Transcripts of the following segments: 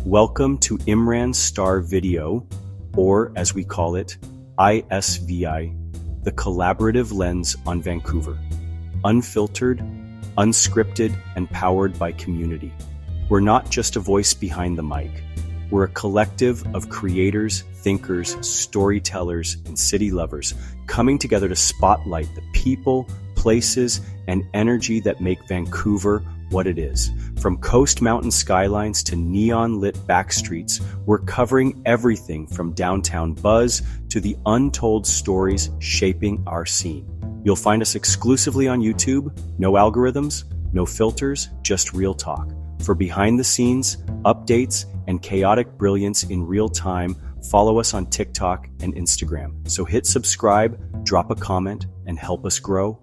Welcome to IMRAN STAR video, or as we call it, ISVi, the collaborative lens on Vancouver. Unfiltered, unscripted, and powered by community. We're not just a voice behind the mic. We're a collective of creators, thinkers, storytellers, and city lovers coming together to spotlight the people, places, and energy that make Vancouver what it is. From coast mountain skylines to neon-lit backstreets, we're covering everything from downtown buzz to the untold stories shaping our scene. You'll find us exclusively on YouTube, no algorithms, no filters, just real talk. For behind the scenes, updates, and chaotic brilliance in real time, follow us on TikTok and Instagram. So hit subscribe, drop a comment, and help us grow.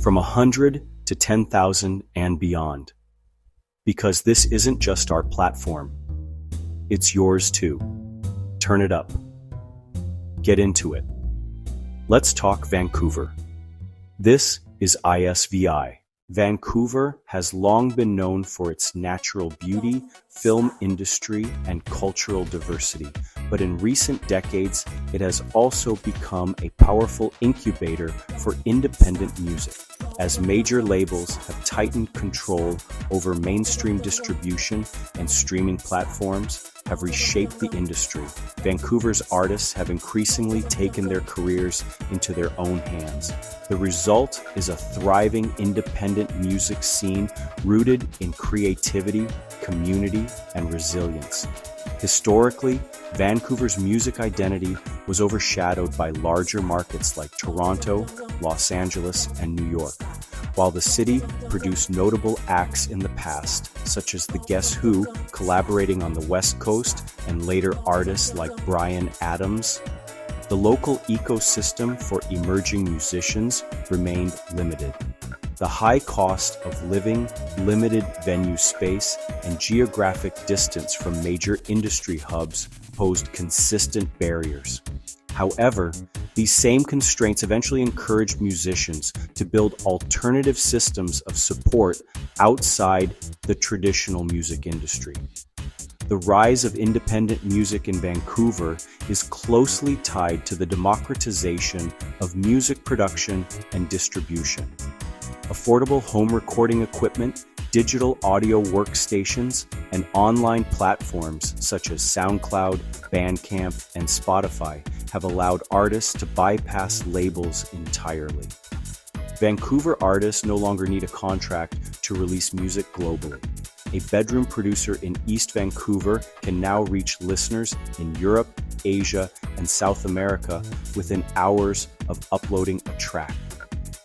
From 100 to 10,000 and beyond. Because this isn't just our platform, it's yours too. Turn it up. Get into it. Let's talk Vancouver. This is ISVi. Vancouver has long been known for its natural beauty, film industry, and cultural diversity, but in recent decades, it has also become a powerful incubator for independent music, as major labels have tightened control over mainstream distribution and streaming platforms have reshaped the industry. Vancouver's artists have increasingly taken their careers into their own hands. The result is a thriving independent music scene rooted in creativity, community, and resilience. Historically, Vancouver's music identity was overshadowed by larger markets like Toronto, Los Angeles, and New York. While the city produced notable acts in the past, such as the Guess Who collaborating on the West Coast and later artists like Bryan Adams, the local ecosystem for emerging musicians remained limited. The high cost of living, limited venue space, and geographic distance from major industry hubs posed consistent barriers. However, these same constraints eventually encouraged musicians to build alternative systems of support outside the traditional music industry. The rise of independent music in Vancouver is closely tied to the democratization of music production and distribution. Affordable home recording equipment, digital audio workstations, and online platforms such as SoundCloud, Bandcamp, and Spotify have allowed artists to bypass labels entirely. Vancouver artists no longer need a contract to release music globally. A bedroom producer in East Vancouver can now reach listeners in Europe, Asia, and South America within hours of uploading a track.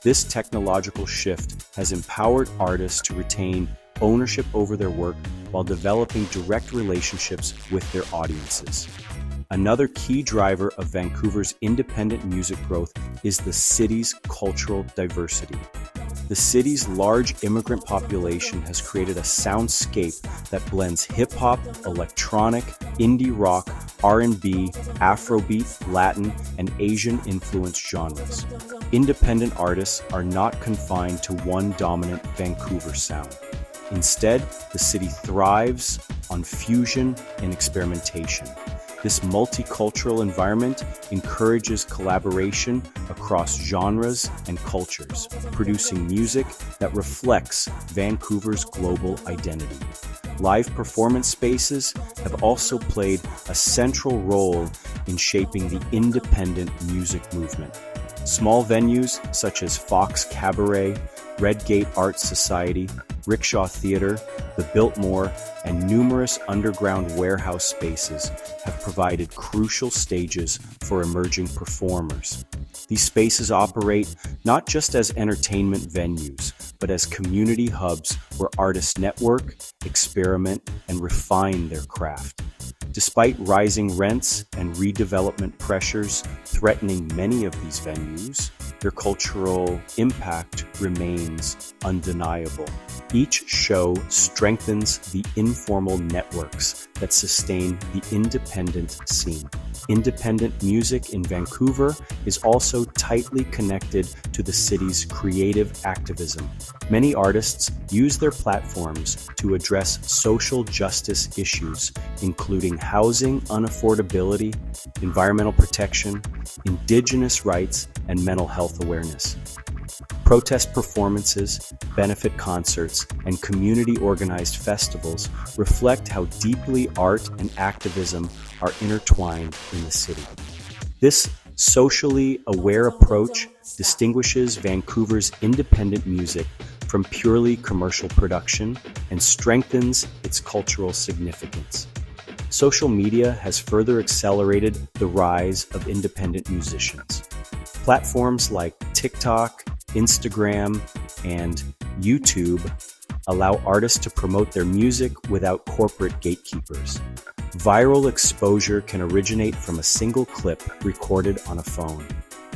This technological shift has empowered artists to retain ownership over their work while developing direct relationships with their audiences. Another key driver of Vancouver's independent music growth is the city's cultural diversity. The city's large immigrant population has created a soundscape that blends hip-hop, electronic, indie rock, R&B, Afrobeat, Latin, and Asian-influenced genres. Independent artists are not confined to one dominant Vancouver sound. Instead, the city thrives on fusion and experimentation. This multicultural environment encourages collaboration across genres and cultures, producing music that reflects Vancouver's global identity. Live performance spaces have also played a central role in shaping the independent music movement. Small venues such as Fox Cabaret, Redgate Arts Society, Rickshaw Theatre, the Biltmore, and numerous underground warehouse spaces have provided crucial stages for emerging performers. These spaces operate not just as entertainment venues, but as community hubs where artists network, experiment, and refine their craft. Despite rising rents and redevelopment pressures threatening many of these venues, their cultural impact remains undeniable. Each show strengthens the informal networks that sustain the independent scene. Independent music in Vancouver is also tightly connected to the city's creative activism. Many artists use their platforms to address social justice issues, including housing unaffordability, environmental protection, Indigenous rights, and mental health awareness. Protest performances, benefit concerts, and community-organized festivals reflect how deeply art and activism are intertwined in the city. This socially aware approach distinguishes Vancouver's independent music from purely commercial production and strengthens its cultural significance. Social media has further accelerated the rise of independent musicians. Platforms like TikTok, Instagram, and YouTube allow artists to promote their music without corporate gatekeepers. Viral exposure can originate from a single clip recorded on a phone.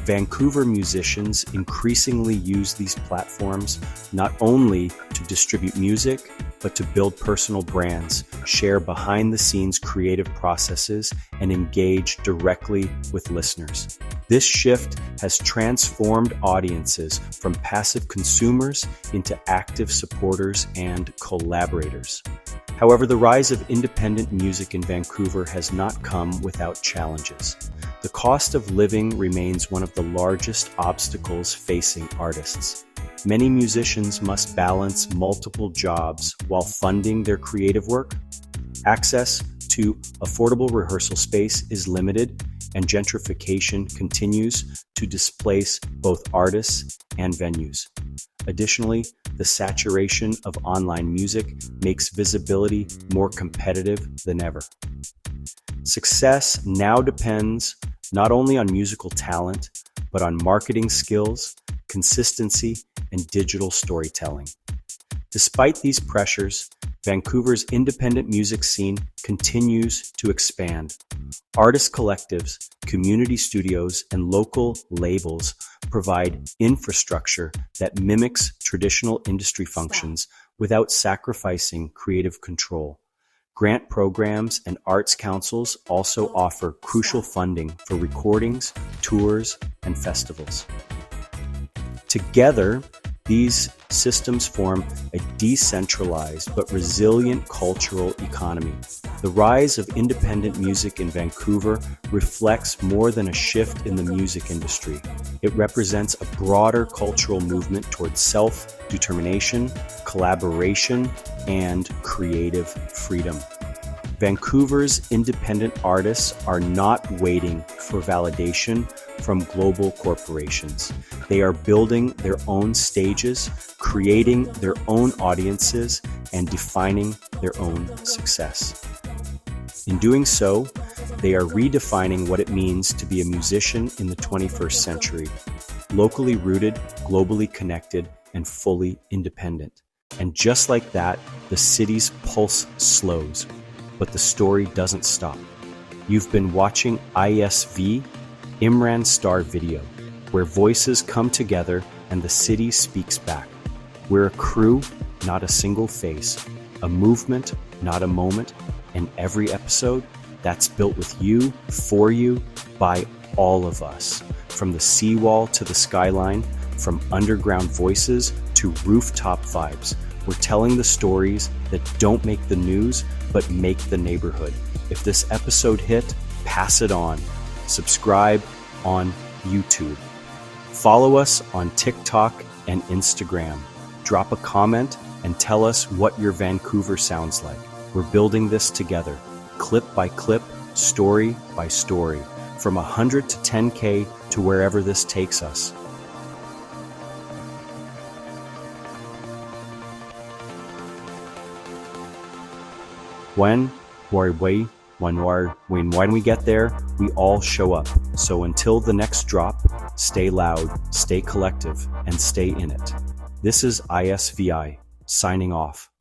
Vancouver musicians increasingly use these platforms not only to distribute music, but to build personal brands, share behind-the-scenes creative processes, and engage directly with listeners. This shift has transformed audiences from passive consumers into active supporters and collaborators. However, the rise of independent music in Vancouver has not come without challenges. The cost of living remains one of the largest obstacles facing artists. Many musicians must balance multiple jobs while funding their creative work. Access to affordable rehearsal space is limited, and gentrification continues to displace both artists and venues. Additionally, the saturation of online music makes visibility more competitive than ever. Success now depends not only on musical talent, but on marketing skills, consistency, and digital storytelling. Despite these pressures, Vancouver's independent music scene continues to expand. Artist collectives, community studios, and local labels provide infrastructure that mimics traditional industry functions without sacrificing creative control. Grant programs and arts councils also offer crucial funding for recordings, tours, and festivals. Together, these systems form a decentralized but resilient cultural economy. The rise of independent music in Vancouver reflects more than a shift in the music industry. It represents a broader cultural movement towards self-determination, collaboration, and creative freedom. Vancouver's independent artists are not waiting for validation from global corporations. They are building their own stages, creating their own audiences, and defining their own success. In doing so, they are redefining what it means to be a musician in the 21st century, locally rooted, globally connected, and fully independent. And just like that, the city's pulse slows, but the story doesn't stop. You've been watching ISVi, IMRAN STAR video, where voices come together and the city speaks back. We're a crew, not a single face, a movement, not a moment, and every episode that's built with you, for you, by all of us. From the seawall to the skyline, from underground voices to rooftop vibes, we're telling the stories that don't make the news, but make the neighborhood. If this episode hit, pass it on. Subscribe on YouTube. Follow us on TikTok and Instagram. Drop a comment and tell us what your Vancouver sounds like. We're building this together, clip by clip, story by story, from 100 to 10K to wherever this takes us. When we get there, we all show up. So until the next drop, stay loud, stay collective, and stay in it. This is ISVi, signing off.